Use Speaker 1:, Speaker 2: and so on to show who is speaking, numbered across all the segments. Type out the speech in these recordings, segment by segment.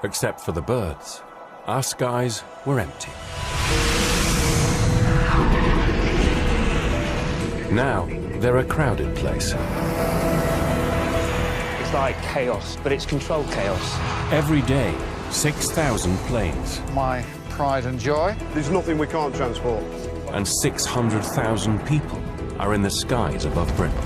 Speaker 1: Except for the birds, our skies were empty. Now, they're a crowded place.
Speaker 2: It's like chaos, but it's controlled chaos.
Speaker 1: Every day, 6,000 planes.
Speaker 3: My pride and joy.
Speaker 4: There's nothing we can't transport.
Speaker 1: And 600,000 people are in the skies above Britain.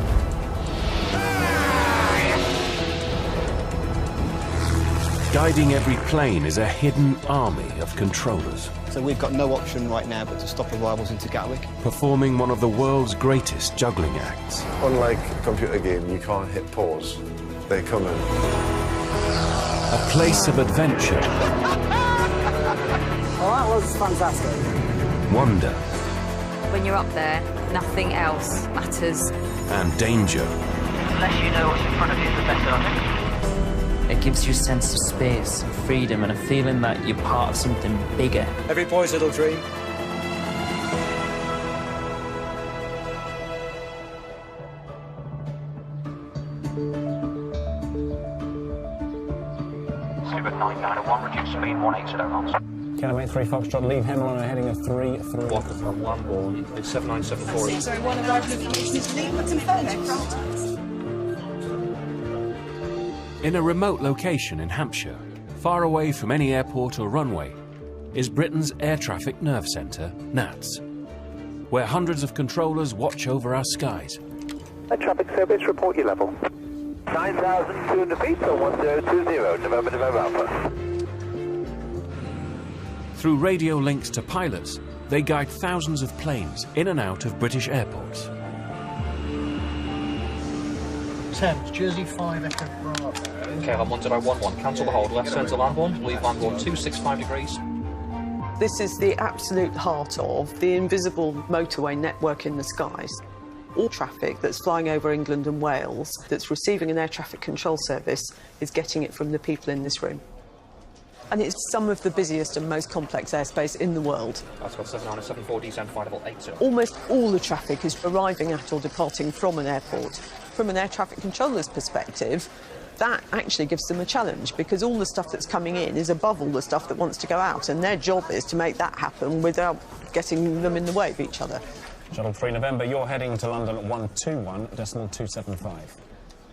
Speaker 1: Guiding every plane is a hidden army of controllers.
Speaker 5: So we've got no option right now but to stop arrivals into Gatwick.
Speaker 1: Performing one of the world's greatest juggling acts.
Speaker 4: Unlike a computer game, you can't hit pause. They come in.
Speaker 1: A place of adventure.
Speaker 6: Well, that was fantastic.
Speaker 1: Wonder.
Speaker 7: When you're up there, nothing else matters.
Speaker 1: And danger.
Speaker 8: The less you know what's in front of you, the better, I think.
Speaker 9: It gives you a sense of space, of freedom, and a feeling that you're part of something bigger.
Speaker 2: Every boy's little dream.
Speaker 8: Stuart 991, reduce speed 180 knots.
Speaker 10: Calamite 3 Foxtrot, leave Hemel on a heading of 3-3.
Speaker 2: Walker from Lambourne, it's 7974.
Speaker 11: So one arrived information is leave but confirmed aircraft.
Speaker 1: In a remote location in Hampshire, far away from any airport or runway, is Britain's air traffic nerve centre, NATS, where hundreds of controllers watch over our skies.
Speaker 12: Air traffic service, report your level. 9,200 feet, so 1020, November Alpha.
Speaker 1: Through radio links to pilots, they guide thousands of planes in and out of British airports.
Speaker 3: Thames, Jersey 5 Echo Bravo.
Speaker 2: Okay, I'm 1011, cancel the hold, left centre Lambourne, leave Lambourne 265 degrees.
Speaker 13: This is the absolute heart of the invisible motorway network in the skies. All traffic that's flying over England and Wales that's receiving an air traffic control service is getting it from the people in this room. And it's some of the busiest and most complex airspace in the world.
Speaker 2: That's got 797 descent, flight level 80.
Speaker 13: Almost all the traffic is arriving at or departing from an airport. From an air traffic controller's perspective, that actually gives them a challenge because all the stuff that's coming in is above all the stuff that wants to go out, and their job is to make that happen without getting them in the way of each other.
Speaker 10: Shuttle 3 November, you're heading to London at 121.275.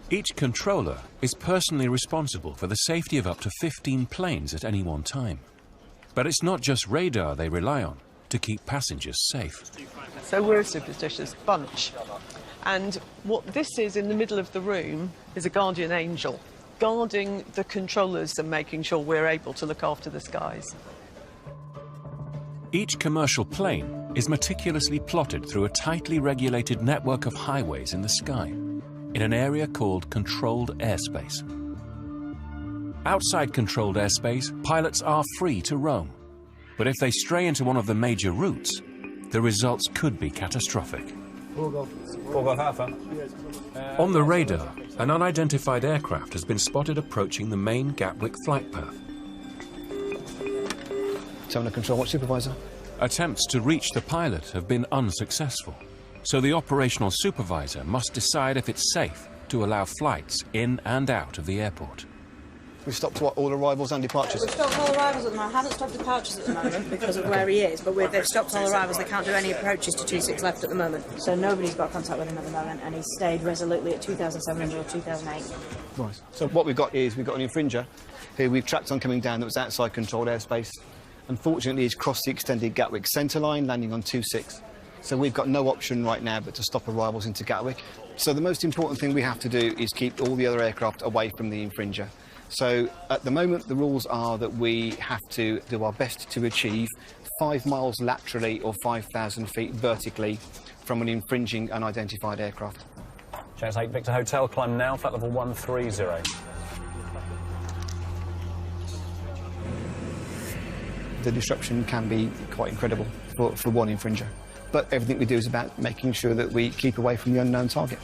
Speaker 1: Each controller is personally responsible for the safety of up to 15 planes at any one time. But it's not just radar they rely on to keep passengers safe.
Speaker 13: So we're a superstitious bunch. And what this is in the middle of the room is a guardian angel, guarding the controllers and making sure we're able to look after the skies.
Speaker 1: Each commercial plane is meticulously plotted through a tightly regulated network of highways in the sky, in an area called controlled airspace. Outside controlled airspace, pilots are free to roam. But if they stray into one of the major routes, the results could be catastrophic.
Speaker 10: Golf Alpha.
Speaker 1: On the radar, an unidentified aircraft has been spotted approaching the main Gatwick flight path.
Speaker 5: Terminal control, watch supervisor.
Speaker 1: Attempts to reach the pilot have been unsuccessful, so the operational supervisor must decide if it's safe to allow flights in and out of the airport.
Speaker 5: We've stopped all arrivals and departures.
Speaker 6: We've stopped all arrivals at the moment. I haven't stopped departures at the moment because of where he is, but they've stopped all arrivals. They can't do any approaches to 26 left at the moment. So nobody's got contact with him at the moment, and he's stayed resolutely at 2,700 or 2,008.
Speaker 5: Right. So what we've got is we've got an infringer who we've tracked on coming down that was outside controlled airspace. Unfortunately, he's crossed the extended Gatwick centre line, landing on 26. So we've got no option right now but to stop arrivals into Gatwick. So the most important thing we have to do is keep all the other aircraft away from the infringer. So at the moment, the rules are that we have to do our best to achieve 5 miles laterally or 5,000 feet vertically from an infringing unidentified aircraft.
Speaker 10: Chase 8 Victor Hotel, climb now, flight level 130.
Speaker 5: The disruption can be quite incredible for one infringer. But everything we do is about making sure that we keep away from the unknown target.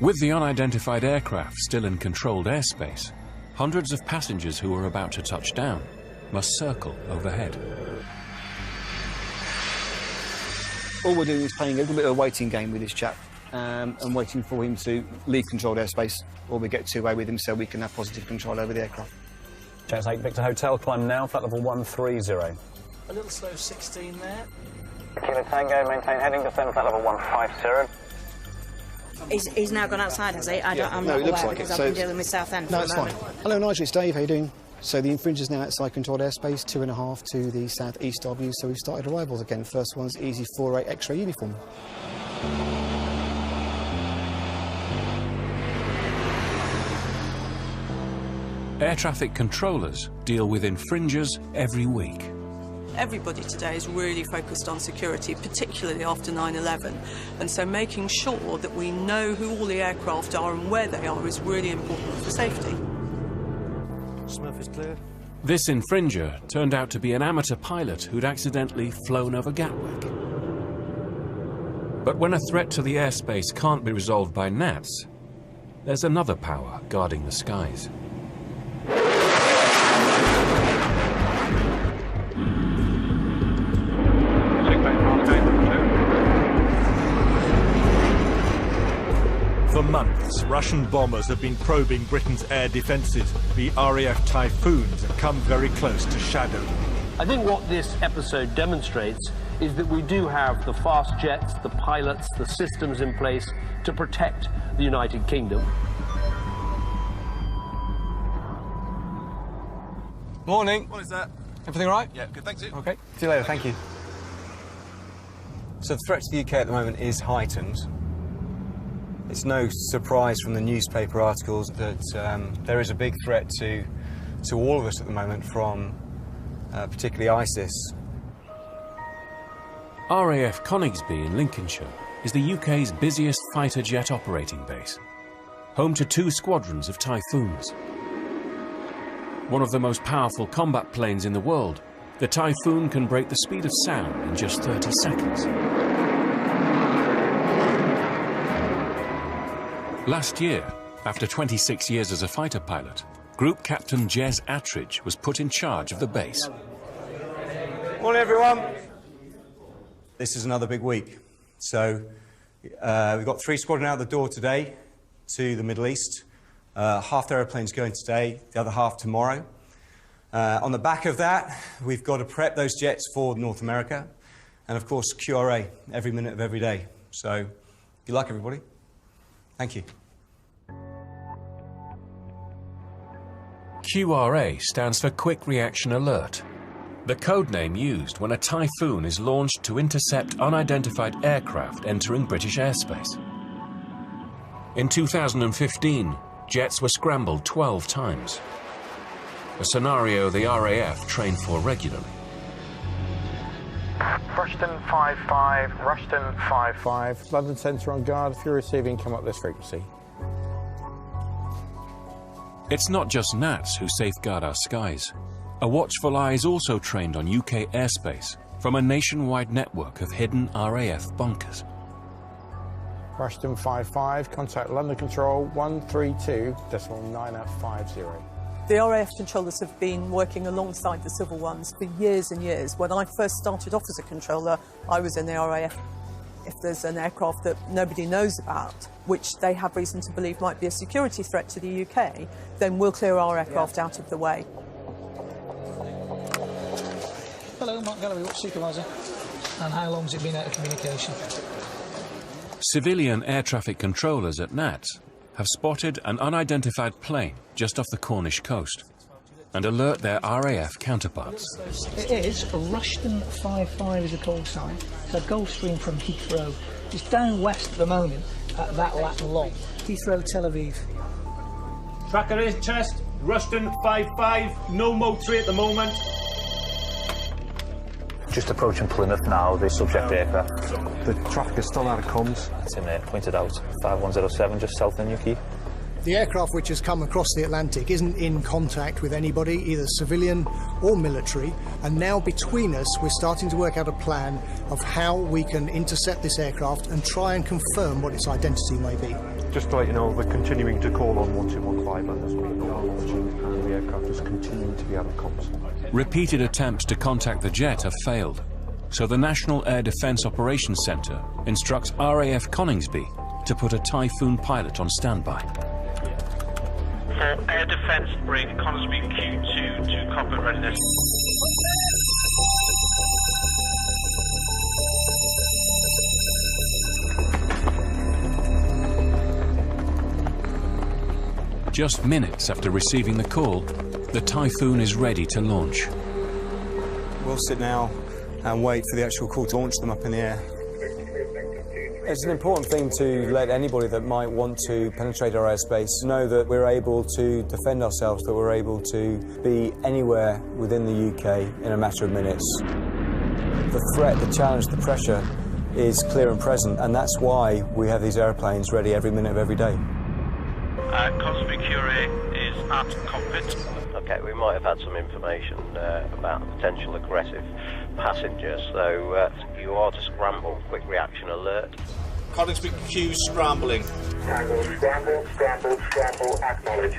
Speaker 1: With the unidentified aircraft still in controlled airspace, hundreds of passengers who are about to touch down must circle overhead.
Speaker 5: All we're doing is playing a little bit of a waiting game with this chap and waiting for him to leave controlled airspace or we get two-way with him so we can have positive control over the aircraft.
Speaker 10: Jets 8 Victor Hotel, climb now, flight level 130.
Speaker 3: A little slow 16 there.
Speaker 8: Kilo Tango, maintain heading, descend flight level 150.
Speaker 6: He's now gone outside, has he? I'm
Speaker 5: no,
Speaker 6: not
Speaker 5: it looks
Speaker 6: aware
Speaker 5: like
Speaker 6: because
Speaker 5: it.
Speaker 6: I've
Speaker 5: So-
Speaker 6: been dealing with Southend
Speaker 5: No,
Speaker 6: for
Speaker 5: it's
Speaker 6: a
Speaker 5: fine.
Speaker 6: moment.
Speaker 5: Hello, Nigel, it's Dave. How you doing? So the infringer's now outside controlled airspace, 2.5 to the southeast of you. So we've started arrivals again. First one's Easy 48 X-ray uniform.
Speaker 1: Air traffic controllers deal with infringers every week.
Speaker 13: Everybody today is really focused on security, particularly after 9/11, and so making sure that we know who all the aircraft are and where they are is really important for safety.
Speaker 3: Smurf is clear.
Speaker 1: This infringer turned out to be an amateur pilot who'd accidentally flown over Gatwick. But when a threat to the airspace can't be resolved by NATS, there's another power guarding the skies.
Speaker 14: For months, Russian bombers have been probing Britain's air defences. The RAF Typhoons have come very close to shadow them.
Speaker 15: I think what this episode demonstrates is that we do have the fast jets, the pilots, the systems in place to protect the United Kingdom.
Speaker 16: Morning.
Speaker 17: What is that?
Speaker 16: Everything all right?
Speaker 17: Yeah, good, thanks.
Speaker 16: OK. See you later, thank you. So the threat to the UK at the moment is heightened. It's no surprise from the newspaper articles that there is a big threat to all of us at the moment from particularly ISIS.
Speaker 1: RAF Coningsby in Lincolnshire is the UK's busiest fighter jet operating base, home to 2 squadrons of Typhoons. One of the most powerful combat planes in the world, the Typhoon can break the speed of sound in just 30 seconds. Last year, after 26 years as a fighter pilot, Group Captain Jez Attridge was put in charge of the base.
Speaker 16: Morning, everyone. This is another big week. So we've got 3 squadron out the door today to the Middle East. Half the aeroplanes going today, the other half tomorrow. On the back of that, we've got to prep those jets for North America. And of course, QRA, every minute of every day. So good luck, everybody. Thank you.
Speaker 1: QRA stands for Quick Reaction Alert, the code name used when a Typhoon is launched to intercept unidentified aircraft entering British airspace. In 2015, jets were scrambled 12 times, a scenario the RAF trained for regularly.
Speaker 18: Rushton 55, Rushton 55. London Centre on guard. If you're receiving, come up this frequency.
Speaker 1: It's not just NATS who safeguard our skies. A watchful eye is also trained on UK airspace from a nationwide network of hidden RAF bunkers.
Speaker 18: Rushton 55, contact London Control 132.950.
Speaker 13: The RAF controllers have been working alongside the civil ones for years and years. When I first started off as a controller, I was in the RAF. If there's an aircraft that nobody knows about, which they have reason to believe might be a security threat to the UK, then we'll clear our aircraft out of the way.
Speaker 3: Hello, Mark Galloway, Watch Supervisor. And how long has it been out of communication?
Speaker 1: Civilian air traffic controllers at NATS have spotted an unidentified plane just off the Cornish coast and alert their RAF counterparts.
Speaker 3: It is a Rushton 55 is a call sign. It's a Gulfstream from Heathrow. It's down west at the moment at that lap long. Heathrow, Tel Aviv.
Speaker 14: Tracker is chest, Rushton 55, no motor at the moment.
Speaker 15: Just approaching Plymouth now, the subject aircraft.
Speaker 4: The traffic is still out of comms.
Speaker 15: It's in there, pointed out, 5107, just south of Newquay.
Speaker 19: The aircraft which has come across the Atlantic isn't in contact with anybody, either civilian or military, and now between us we're starting to work out a plan of how we can intercept this aircraft and try and confirm what its identity may be.
Speaker 4: Just to let you know, we're continuing to call on 1215 as we are launching, and the aircraft is continuing to be out of comms.
Speaker 1: Repeated attempts to contact the jet have failed, so the National Air Defence Operations Centre instructs RAF Coningsby to put a Typhoon pilot on standby.
Speaker 17: For air defence, bring Conisbee Q2 to cockpit readiness.
Speaker 1: Just minutes after receiving the call, the Typhoon is ready to launch.
Speaker 16: We'll sit now and wait for the actual call to launch them up in the air. It's an important thing to let anybody that might want to penetrate our airspace know that we're able to defend ourselves, that we're able to be anywhere within the UK in a matter of minutes. The threat, the challenge, the pressure is clear and present, and that's why we have these airplanes ready every minute of every day.
Speaker 17: Conisbee Curie is at cockpit.
Speaker 20: Okay, we might have had some information about a potential aggressive passenger, so you are to scramble. Quick reaction alert.
Speaker 17: Conisbee Q scrambling. Scramble, acknowledge.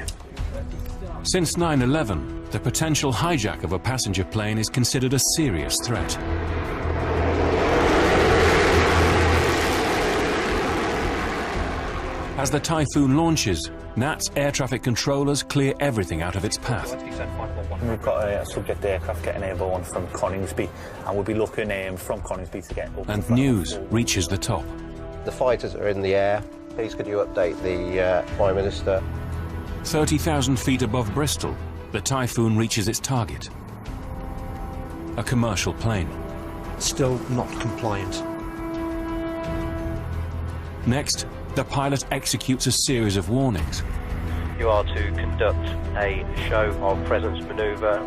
Speaker 1: Since 9/11, the potential hijack of a passenger plane is considered a serious threat. As the Typhoon launches, NAT's air traffic controllers clear everything out of its path.
Speaker 21: We've got a subject aircraft getting airborne from Coningsby, and we'll be looking from Coningsby to get up.
Speaker 1: And news reaches the top.
Speaker 20: The fighters are in the air. Please could you update the Prime Minister?
Speaker 1: 30,000 feet above Bristol, the Typhoon reaches its target. A commercial plane.
Speaker 4: Still not compliant.
Speaker 1: Next, the pilot executes a series of warnings.
Speaker 20: You are to conduct a show of presence manoeuvre.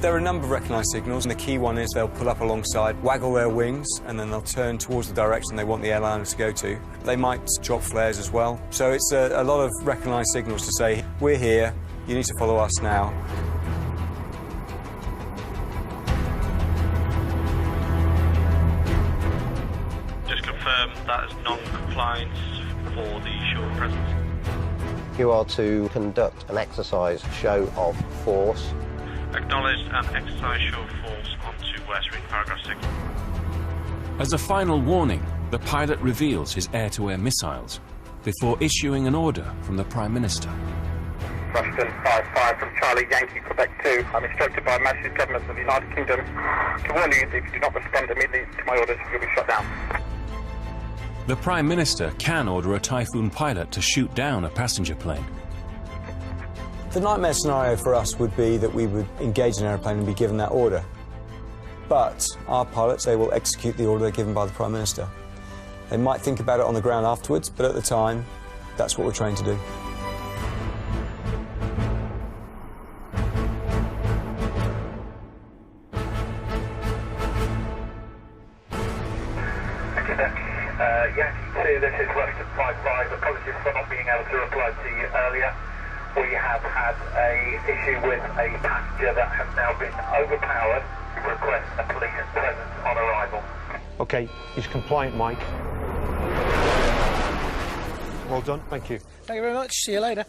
Speaker 16: There are a number of recognised signals, and the key one is they'll pull up alongside, waggle their wings, and then they'll turn towards the direction they want the airliner to go to. They might drop flares as well. So it's a lot of recognised signals to say, we're here, you need to follow us now.
Speaker 17: Just confirm that is non-compliance for the show of presence.
Speaker 20: You are to conduct an exercise show of force.
Speaker 17: Acknowledged and exercise show of force onto West Street, paragraph 6.
Speaker 1: As a final warning, the pilot reveals his air-to-air missiles before issuing an order from the Prime Minister.
Speaker 8: Rushton 55 from Charlie Yankee, Quebec 2. I'm instructed by Majesty's Government of the United Kingdom to warn you that if you do not respond immediately to my orders, you'll be shot down.
Speaker 1: The Prime Minister can order a Typhoon pilot to shoot down a passenger plane.
Speaker 16: The nightmare scenario for us would be that we would engage an airplane and be given that order. But our pilots, they will execute the order they're given by the Prime Minister. They might think about it on the ground afterwards, but at the time, that's what we're trained to do.
Speaker 8: Yankee 2, this is Rushton 55. Apologies for not being able to reply to you earlier. We have had an issue with a passenger that has now been overpowered. We request a police presence on arrival.
Speaker 4: Okay, he's compliant, Mike. Well done, thank you.
Speaker 3: Thank you very much. See you later.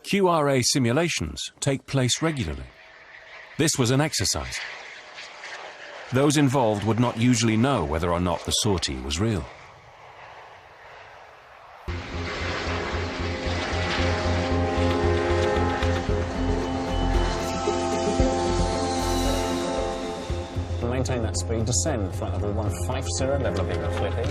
Speaker 1: QRA simulations take place regularly. This was an exercise. Those involved would not usually know whether or not the sortie was real.
Speaker 10: Maintain that speed, descend, flight level 150, level of being clipping.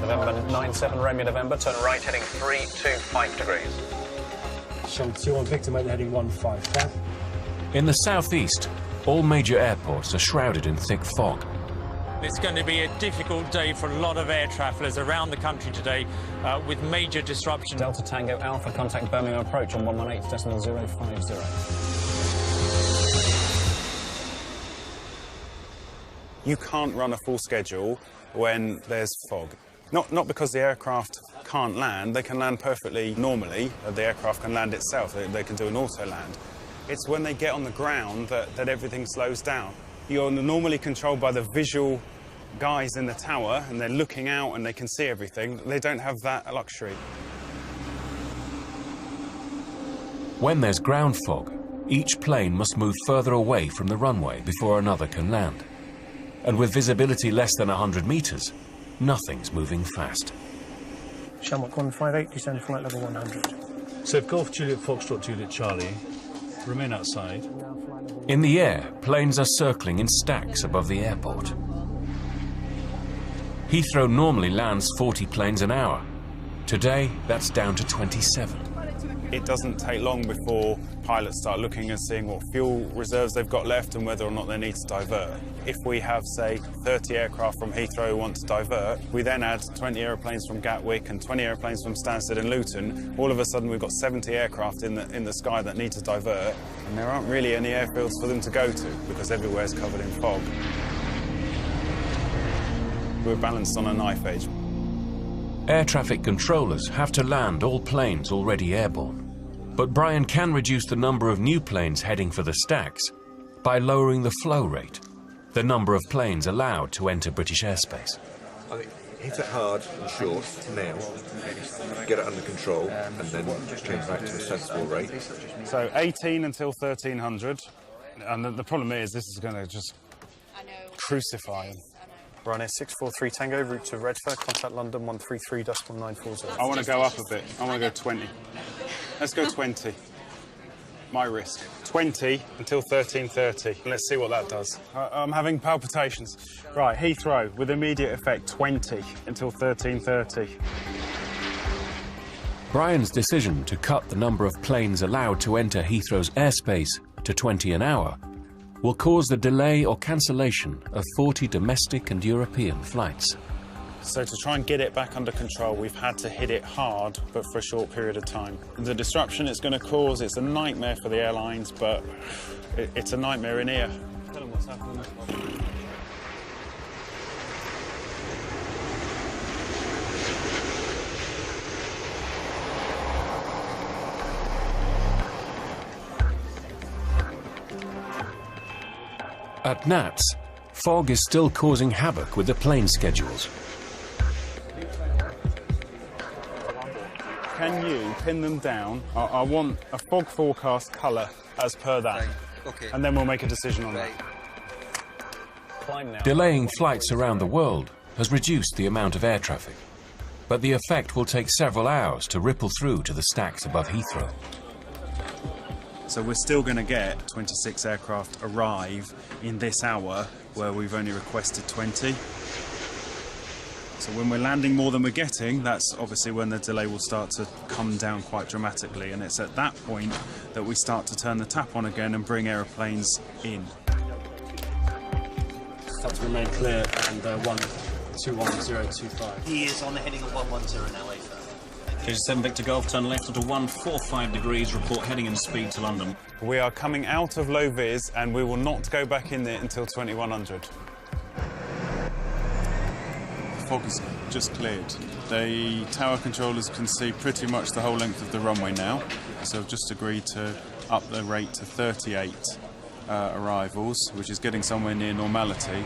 Speaker 10: November 97, Romeo November, turn right heading 325 degrees.
Speaker 22: Shell 2 on Victor, mate, heading 15.
Speaker 1: In the southeast, all major airports are shrouded in thick fog.
Speaker 23: It's going to be a difficult day for a lot of air travellers around the country today, with major disruption.
Speaker 10: Delta Tango Alpha, contact Birmingham approach on 118.050.
Speaker 24: You can't run a full schedule when there's fog. Not because the aircraft can't land, they can land perfectly normally. The aircraft can land itself, they can do an auto land. It's when they get on the ground that everything slows down. You're normally controlled by the visual guys in the tower, and they're looking out and they can see everything. They don't have that luxury.
Speaker 1: When there's ground fog, each plane must move further away from the runway before another can land. And with visibility less than 100 meters, nothing's moving fast.
Speaker 22: Shamrock 158, descend flight level 100.
Speaker 7: So Golf Juliet Foxtrot Juliet Charlie, remain outside.
Speaker 1: In the air, planes are circling in stacks above the airport. Heathrow normally lands 40 planes an hour. Today, that's down to 27.
Speaker 24: It doesn't take long before pilots start looking and seeing what fuel reserves they've got left and whether or not they need to divert. If we have, say, 30 aircraft from Heathrow who want to divert, we then add 20 aeroplanes from Gatwick and 20 aeroplanes from Stansted and Luton. All of a sudden, we've got 70 aircraft in the sky that need to divert, and there aren't really any airfields for them to go to because everywhere's covered in fog. We're balanced on a knife edge.
Speaker 1: Air traffic controllers have to land all planes already airborne. But Brian can reduce the number of new planes heading for the stacks by lowering the flow rate, the number of planes allowed to enter British airspace.
Speaker 9: I think hit it hard and short now, get it under control, and then change back to a sensible rate.
Speaker 24: So 18 until 1300, and the problem is this is going to just crucify them.
Speaker 10: Ryanair 643 Tango, route to Redfern, contact London 133.940.
Speaker 24: I want to go up a bit. I want to go 20. Let's go 20. My risk. 20 until 13:30. Let's see what that does. I'm having palpitations. Right, Heathrow, with immediate effect, 20 until 13:30.
Speaker 1: Brian's decision to cut the number of planes allowed to enter Heathrow's airspace to 20 an hour will cause the delay or cancellation of 40 domestic and European flights.
Speaker 24: So to try and get it back under control, we've had to hit it hard, but for a short period of time. The disruption it's going to cause, it's a nightmare for the airlines, but it's a nightmare in here. Tell them what's happening.
Speaker 1: At NATS, fog is still causing havoc with the plane schedules.
Speaker 24: Can you pin them down? I want a fog forecast colour as per that, and then we'll make a decision on that.
Speaker 1: Delaying flights around the world has reduced the amount of air traffic, but the effect will take several hours to ripple through to the stacks above Heathrow.
Speaker 24: So we're still going to get 26 aircraft arrive in this hour where we've only requested 20. So when we're landing more than we're getting, that's obviously when the delay will start to come down quite dramatically, and it's at that point that we start to turn the tap on again and bring aeroplanes in.
Speaker 22: Start to remain clear and 121025.
Speaker 11: He is on the heading of 110 now,
Speaker 10: KG7 Victor Golf, turn left onto 145 degrees, report heading and speed to London.
Speaker 24: We are coming out of low vis and we will not go back in there until 2100. The fog is just cleared. The tower controllers can see pretty much the whole length of the runway now, so I've just agreed to up the rate to 38 arrivals, which is getting somewhere near normality.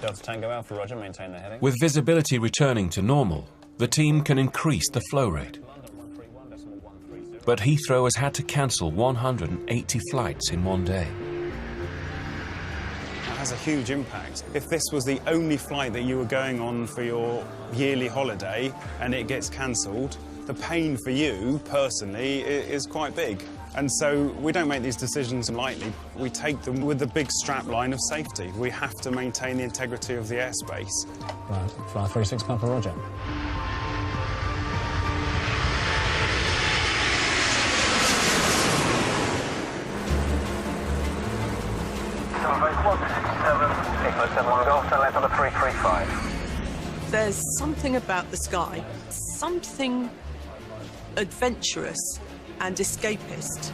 Speaker 10: Delta Tango Alpha, roger, maintain the heading.
Speaker 1: With visibility returning to normal, the team can increase the flow rate. But Heathrow has had to cancel 180 flights in one day.
Speaker 24: That has a huge impact. If this was the only flight that you were going on for your yearly holiday and it gets cancelled, the pain for you, personally, is quite big. And so we don't make these decisions lightly. We take them with the big strap line of safety. We have to maintain the integrity of the airspace.
Speaker 10: Right, fly 36 Papa, roger.
Speaker 13: There's something about the sky, something adventurous and escapist.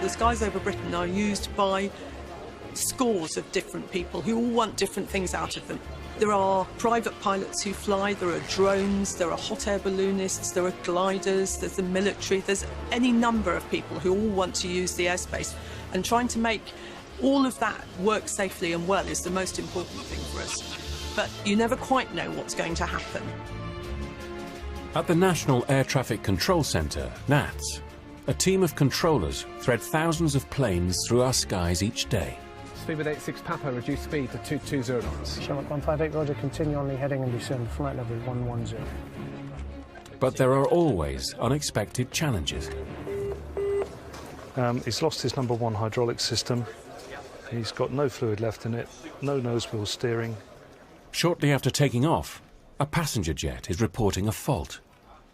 Speaker 13: The skies over Britain are used by scores of different people who all want different things out of them. There are private pilots who fly, there are drones, there are hot air balloonists, there are gliders, there's the military, there's any number of people who all want to use the airspace, and trying to make all of that work safely and well is the most important thing for us. But you never quite know what's going to happen.
Speaker 1: At the National Air Traffic Control Centre, NATS, a team of controllers thread thousands of planes through our skies each day.
Speaker 2: speed with 86 Papa, reduce speed to 220 knots.
Speaker 22: Charlotte 158, roger, continue only heading and descend flight level 110.
Speaker 1: But there are always unexpected challenges.
Speaker 7: He's lost his number 1 hydraulic system. He's got no fluid left in it, no nose wheel steering.
Speaker 1: Shortly after taking off, a passenger jet is reporting a fault.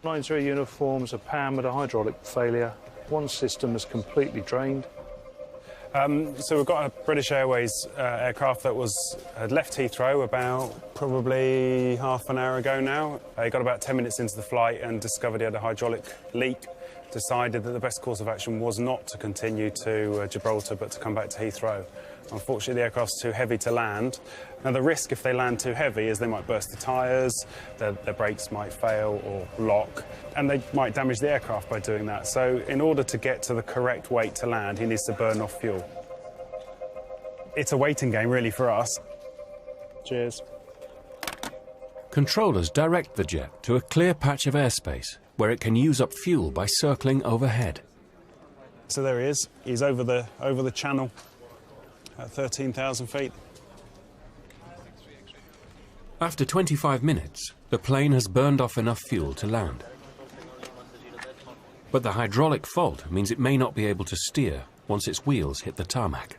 Speaker 7: 93 uniforms, a PAM with a hydraulic failure. One system is completely drained. So we've got a British Airways aircraft that had left Heathrow about probably half an hour ago now. He got about 10 minutes into the flight and discovered he had a hydraulic leak. Decided that the best course of action was not to continue to Gibraltar but to come back to Heathrow. Unfortunately, the aircraft's too heavy to land. Now, the risk if they land too heavy is they might burst the tyres, their brakes might fail or lock, and they might damage the aircraft by doing that. So in order to get to the correct weight to land, he needs to burn off fuel. It's a waiting game, really, for us. Cheers.
Speaker 1: Controllers direct the jet to a clear patch of airspace where it can use up fuel by circling overhead.
Speaker 24: So there he is. He's over the channel at 13,000 feet.
Speaker 1: After 25 minutes, the plane has burned off enough fuel to land. But the hydraulic fault means it may not be able to steer once its wheels hit the tarmac.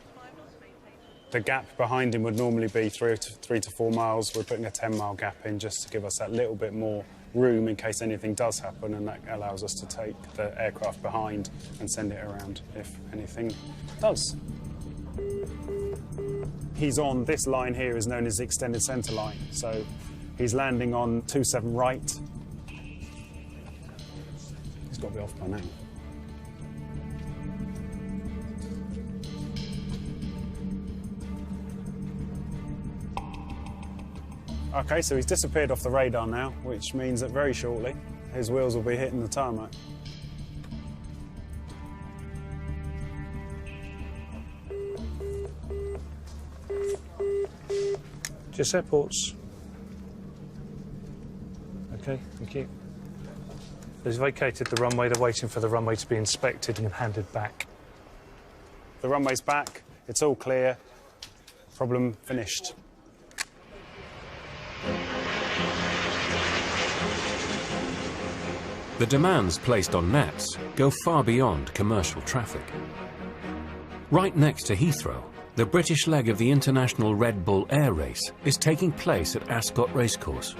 Speaker 24: The gap behind him would normally be 3 to 4 miles. We're putting a 10-mile gap in just to give us that little bit more room in case anything does happen, and that allows us to take the aircraft behind and send it around if anything does. He's on this line here is known as the extended centre line, so he's landing on 27 right. He's got to be off by now. OK, so he's disappeared off the radar now, which means that very shortly his wheels will be hitting the tarmac.
Speaker 7: Just airports. OK, thank you. They've vacated the runway. They're waiting for the runway to be inspected and handed back.
Speaker 24: The runway's back. It's all clear. Problem finished.
Speaker 1: The demands placed on Nats go far beyond commercial traffic. Right next to Heathrow, the British leg of the International Red Bull Air Race is taking place at Ascot Racecourse.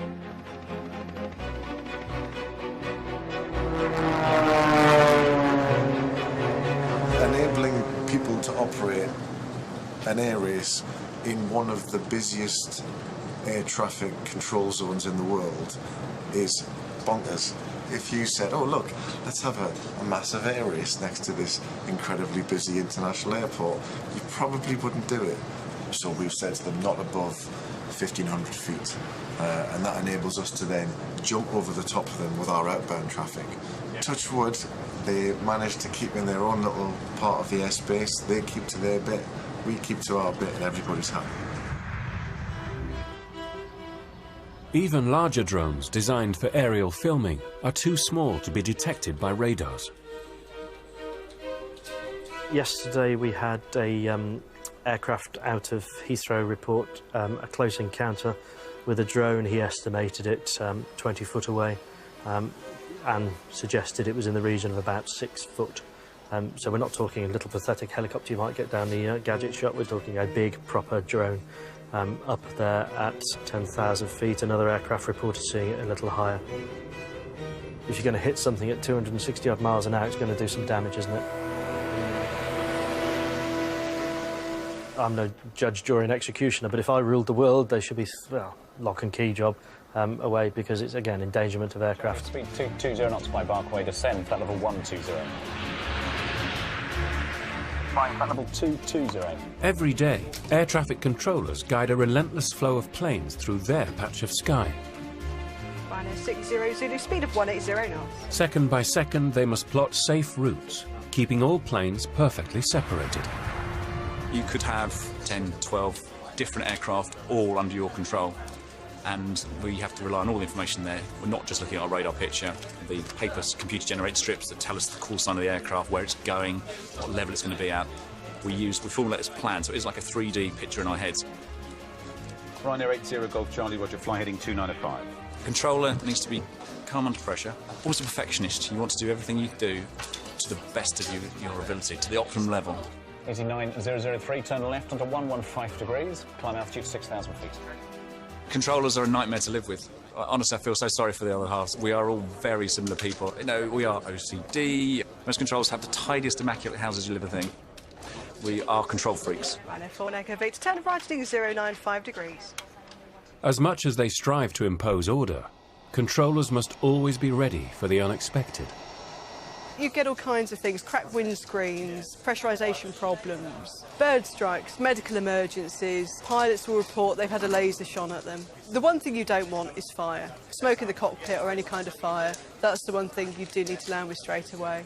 Speaker 5: Enabling people to operate an air race in one of the busiest air traffic control zones in the world is bonkers. If you said, oh look, let's have a massive air race next to this incredibly busy international airport, you probably wouldn't do it. So we've said to them not above 1,500 feet, and that enables us to then jump over the top of them with our outbound traffic. Touch wood, they manage to keep in their own little part of the airspace, they keep to their bit, we keep to our bit, and everybody's happy.
Speaker 1: Even larger drones designed for aerial filming are too small to be detected by radars.
Speaker 6: Yesterday we had a aircraft out of Heathrow report a close encounter with a drone. He estimated it 20 foot away and suggested it was in the region of about 6 foot. So we're not talking a little pathetic helicopter you might get down the gadget shot. We're talking a big proper drone. Up there at 10,000 feet, another aircraft reported seeing it a little higher. If you're going to hit something at 260 odd miles an hour, it's going to do some damage, isn't it? I'm no judge, jury and executioner, but if I ruled the world, they should be, well, lock and key job away, because it's, again, endangerment of aircraft.
Speaker 10: Speed 220 knots by Barkway, descend, flight level 120. Flying flight level 220.
Speaker 1: Every day, air traffic controllers guide a relentless flow of planes through their patch of sky.
Speaker 12: Ryanair 60 Zulu, speed of 180 knots.
Speaker 1: Second by second, they must plot safe routes, keeping all planes perfectly separated.
Speaker 25: You could have 10, 12 different aircraft all under your control, and we have to rely on all the information there. We're not just looking at our radar picture, the paper computer-generated strips that tell us the call sign of the aircraft, where it's going, what level it's going to be at. we formulate this plan, so it's like a 3D picture in our heads.
Speaker 14: Ryanair 80 Golf Charlie Roger, fly heading 2905.
Speaker 25: Controller needs to be calm under pressure. Also a perfectionist. You want to do everything you do to the best of your ability, to the optimum level.
Speaker 10: Easy 9003, turn left onto 115 degrees, climb altitude 6,000 feet.
Speaker 25: Controllers are a nightmare to live with. Honestly, I feel so sorry for the other halves. We are all very similar people. You know, we are OCD. Most controllers have the tidiest, immaculate houses you'll ever think. We are control freaks.
Speaker 12: Ryanair 4 Echo Victor, turn right heading 095 degrees.
Speaker 1: As much as they strive to impose order, controllers must always be ready for the unexpected.
Speaker 12: You get all kinds of things, cracked windscreens, pressurisation problems, bird strikes, medical emergencies. Pilots will report they've had a laser shone at them. The one thing you don't want is fire. Smoke in the cockpit or any kind of fire, that's the one thing you do need to land with straight away.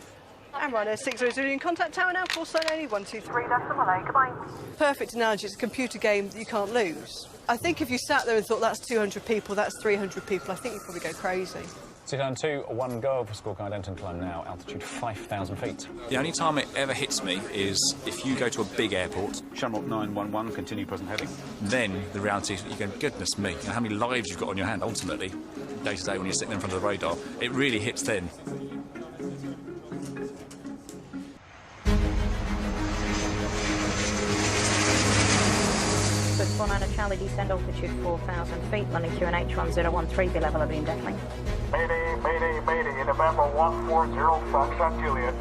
Speaker 12: And Ryanair 600 in contact tower now, full sign only 123.8, goodbye. Perfect analogy, it's a computer game that you can't lose. I think if you sat there and thought that's 200 people, that's 300 people, I think you'd probably go crazy.
Speaker 10: Sit down 2, 1 go for scorecard, enter and climb now, altitude 5,000 feet.
Speaker 25: The only time it ever hits me is if you go to a big airport.
Speaker 14: Shamrock 911, continue present heading.
Speaker 25: Then the reality is you go, goodness me, you know how many lives you've got on your hand ultimately, day to day when you're sitting in front of the radar. It really hits then.
Speaker 15: So 49 Charlie, descend altitude 4,000 feet, landing QNH 1013, be level of beam deck link.
Speaker 8: Mayday, Mayday, Mayday, November 140, Foxtrot Juliet.